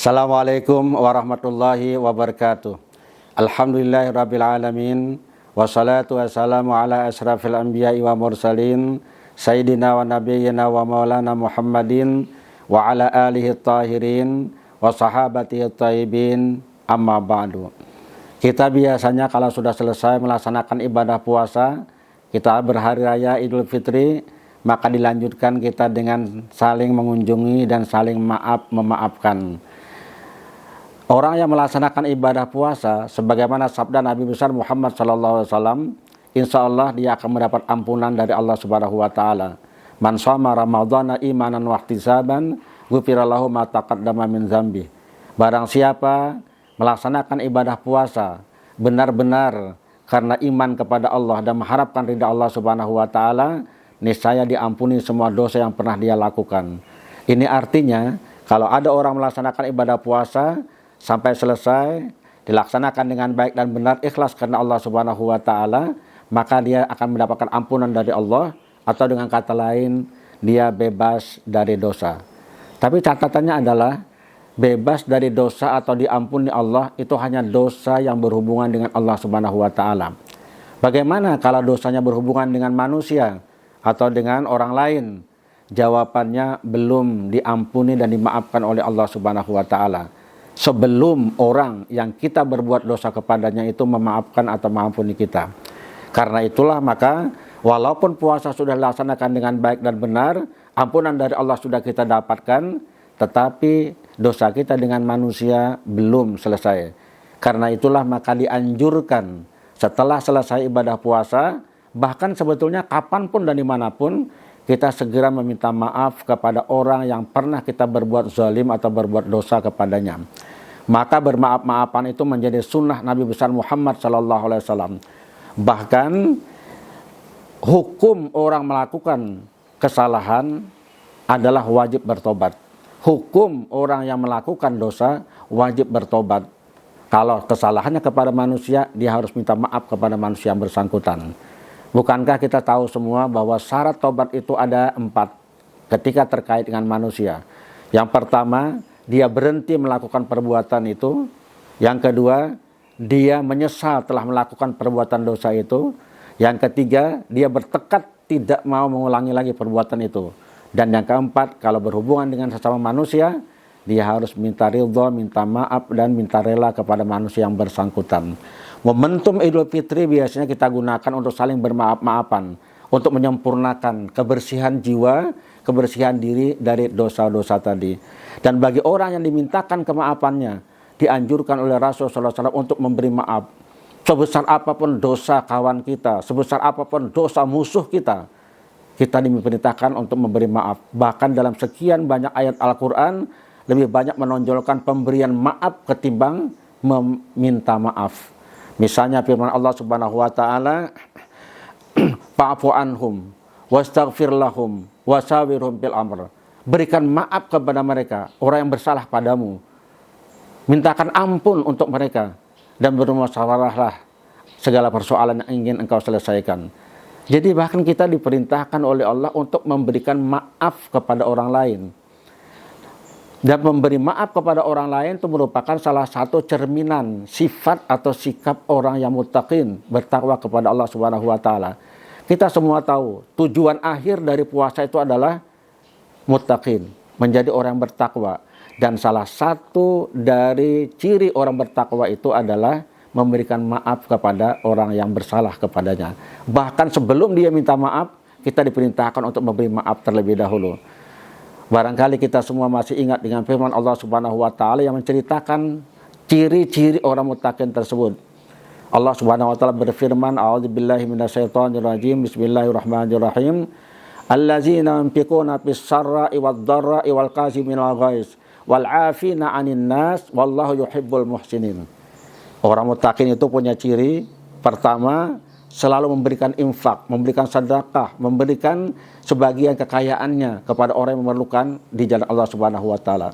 Assalamualaikum warahmatullahi wabarakatuh. Alhamdulillahirabbil alamin wassalatu wassalamu ala asrafil anbiya'i wa mursalin sayyidina wa nabiyyina wa maulana Muhammadin wa ala alihi tahirin wa sahabatihi tayyibin amma ba'du. Kita biasanya kalau sudah selesai melaksanakan ibadah puasa, kita berhari raya Idul Fitri, maka dilanjutkan kita dengan saling mengunjungi dan saling memaafkan. Orang yang melaksanakan ibadah puasa sebagaimana sabda Nabi besar Muhammad SAW, insya Allah dia akan mendapat ampunan dari Allah Subhanahu wa taala. Man shoma ramadhana imanan wa ihtisaban ghufira lahu ma taqaddama min dzambi. Barang siapa melaksanakan ibadah puasa benar-benar karena iman kepada Allah dan mengharapkan ridha Allah Subhanahu wa taala, niscaya diampuni semua dosa yang pernah dia lakukan. Ini artinya kalau ada orang melaksanakan ibadah puasa sampai selesai dilaksanakan dengan baik dan benar ikhlas karena Allah Subhanahu wa taala, maka dia akan mendapatkan ampunan dari Allah, atau dengan kata lain dia bebas dari dosa. Tapi catatannya adalah bebas dari dosa atau diampuni Allah itu hanya dosa yang berhubungan dengan Allah Subhanahu wa taala. Bagaimana kalau dosanya berhubungan dengan manusia atau dengan orang lain? Jawabannya belum diampuni dan dimaafkan oleh Allah Subhanahu wa taala sebelum orang yang kita berbuat dosa kepadanya itu memaafkan atau mengampuni kita. Karena itulah maka walaupun puasa sudah dilaksanakan dengan baik dan benar, ampunan dari Allah sudah kita dapatkan, tetapi dosa kita dengan manusia belum selesai. Karena itulah maka dianjurkan setelah selesai ibadah puasa, bahkan sebetulnya kapanpun dan dimanapun, kita segera meminta maaf kepada orang yang pernah kita berbuat zalim atau berbuat dosa kepadanya. Maka bermaaf-maafan itu menjadi sunnah Nabi besar Muhammad SAW. Bahkan hukum orang melakukan kesalahan adalah wajib bertobat. Hukum orang yang melakukan dosa wajib bertobat. Kalau kesalahannya kepada manusia, dia harus minta maaf kepada manusia yang bersangkutan. Bukankah kita tahu semua bahwa syarat tobat itu ada 4 ketika terkait dengan manusia. Yang pertama, dia berhenti melakukan perbuatan itu. Yang kedua, dia menyesal telah melakukan perbuatan dosa itu. Yang ketiga, dia bertekad tidak mau mengulangi lagi perbuatan itu. Dan yang keempat, kalau berhubungan dengan sesama manusia, dia harus minta ridha, minta maaf, dan minta rela kepada manusia yang bersangkutan. Momentum Idul Fitri biasanya kita gunakan untuk saling bermaaf-maafan, untuk menyempurnakan kebersihan jiwa, kebersihan diri dari dosa-dosa tadi. Dan bagi orang yang dimintakan kemaafannya, dianjurkan oleh Rasulullah SAW untuk memberi maaf. Sebesar apapun dosa kawan kita, sebesar apapun dosa musuh kita, kita diperintahkan untuk memberi maaf. Bahkan dalam sekian banyak ayat Al-Quran, lebih banyak menonjolkan pemberian maaf ketimbang meminta maaf. Misalnya firman Allah Subhanahu wa taala, fa'fu anhum wastaghfir lahum wasawirhum fil amr. Berikan maaf kepada mereka, orang yang bersalah padamu. Mintakan ampun untuk mereka dan bermusyawarahlah segala persoalan yang ingin engkau selesaikan. Jadi bahkan kita diperintahkan oleh Allah untuk memberikan maaf kepada orang lain. Dan memberi maaf kepada orang lain itu merupakan salah satu cerminan sifat atau sikap orang yang muttaqin, bertakwa kepada Allah Subhanahu wa taala. Kita semua tahu tujuan akhir dari puasa itu adalah muttaqin, menjadi orang yang bertakwa. Dan salah satu dari ciri orang bertakwa itu adalah memberikan maaf kepada orang yang bersalah kepadanya. Bahkan sebelum dia minta maaf, kita diperintahkan untuk memberi maaf terlebih dahulu. Barangkali kita semua masih ingat dengan firman Allah Subhanahu wa taala yang menceritakan ciri-ciri orang muttaqin tersebut. Allah Subhanahu wa taala berfirman, a'udzubillahi minasyaitonirrajim, bismillahirrahmanirrahim. Allazina yunfiquna fis-sarra'i wad-dharra'i wal kaziminal ghaiz wal 'afina 'anil nas wallahu yuhibbul muhsinin. Orang muttaqin itu punya ciri pertama, selalu memberikan infak, memberikan sedekah, memberikan sebagian kekayaannya kepada orang yang memerlukan di jalan Allah Subhanahu wa taala.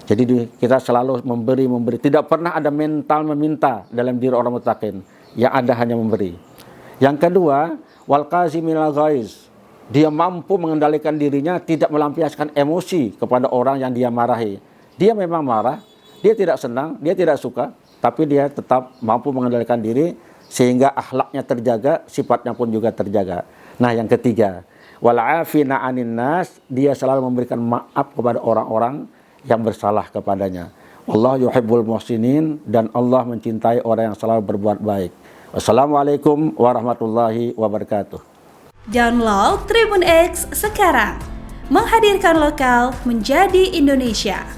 Jadi kita selalu memberi, tidak pernah ada mental meminta dalam diri orang muttaqin. Yang ada hanya memberi. Yang kedua, wal kaziminal ghaiz. Dia mampu mengendalikan dirinya, tidak melampiaskan emosi kepada orang yang dia marahi. Dia memang marah, dia tidak senang, dia tidak suka, tapi dia tetap mampu mengendalikan diri sehingga akhlaknya terjaga, sifatnya pun juga terjaga. Nah, yang ketiga, wal afina 'anin nas, dia selalu memberikan maaf kepada orang-orang yang bersalah kepadanya. Allah yuhibbul muhsinin, dan Allah mencintai orang yang selalu berbuat baik. Wassalamualaikum warahmatullahi wabarakatuh. Download Tribun X sekarang, menghadirkan lokal menjadi Indonesia.